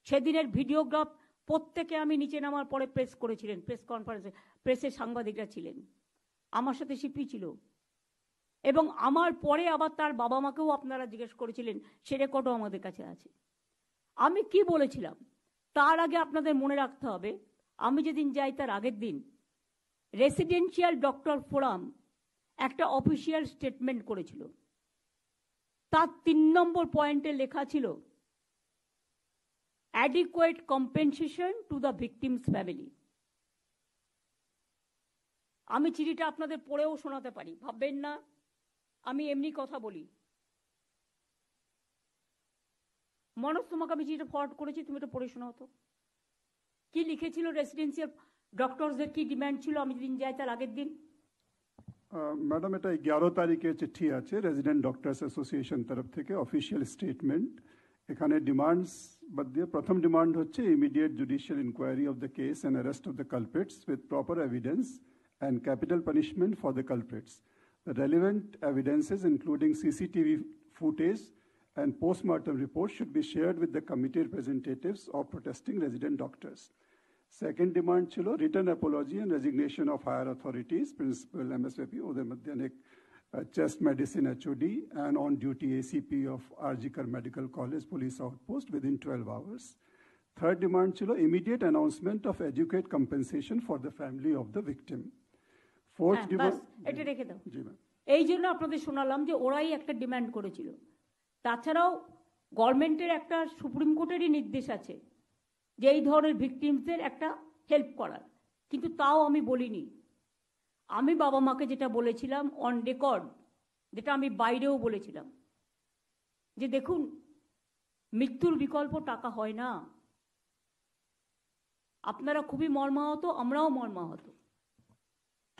সেদিনের ভিডিওগ্রাফ প্রত্যেকে আমি নিচে নামার পরে প্রেস করেছিলেন, প্রেস কনফারেন্সে প্রেসের সাংবাদিকরা ছিলেন, আমার সাথে সিপি ছিল, এবং আমার পরে আবার তার বাবা মাকেও আপনারা জিজ্ঞেস করেছিলেন, সে রেকর্ডও আমাদের কাছে আছে। আমি কি বলেছিলাম তার আগে আপনাদের মনে রাখতে হবে, আমি যেদিন যাই তার আগের দিন রেসিডেন্সিয়াল ডক্টর ফোরাম একটা অফিসিয়াল স্টেটমেন্ট করেছিল। তার 3 নম্বর পয়েন্টে লেখা ছিল adequate compensation to the victim's family। আমি চিঠিটা আপনাদের পড়েও শোনাতে পারি, ভাববেন না আমি এমনি কথা বলি। মনোজ, তোমাকে আমি চিঠিটা ফরওয়ার্ড করেছি, তুমি এটা পড়ে শোনাও তো কি লিখেছিল রেসিডেন্সিয়াল ডক্টরসদের, কি ডিমান্ড ছিল আমি যেদিন যাই তার আগের দিন। ম্যাডাম, এটা 11 তারিখে চিঠি আছে রেজিডেন্ট ডক্টরস অ্যাসোসিয়েশন তরফ থেকে, অফিসিয়াল স্টেটমেন্ট। এখানে ডিমান্ডস বাদ দিয়ে প্রথম ডিমান্ড হচ্ছে immediate judicial inquiry of the case and arrest of the culprits with proper evidence and capital punishment for the culprits. The relevant evidences, including CCTV footage and post-mortem reports, should be shared with the committee representatives of protesting resident doctors. Second demand chilo written apology and resignation of higher authorities, principal MSVP Uday Madhyanik, chest medicine HOD, and on duty ACP of Arjikar Medical College Police Outpost within 12 hours. Third demand chilo immediate announcement of adequate compensation for the family of the victim. এটা রেখে দাও। এই জন্য আপনাদের শোনালাম যে ওরাই একটা ডিমান্ড করেছিল। তাছাড়াও গভর্নমেন্টের একটা সুপ্রিম কোর্টেরই নির্দেশ আছে যে এই ধরনের ভিকটিমসদের একটা হেল্প করার, কিন্তু তাও আমি বলিনি। আমি বাবা মাকে যেটা বলেছিলাম অন রেকর্ড, যেটা আমি বাইরেও বলেছিলাম, যে দেখুন মৃত্যুর বিকল্প টাকা হয় না। আপনারা খুবই মর্মাহত, আমরাও মর্মাহত।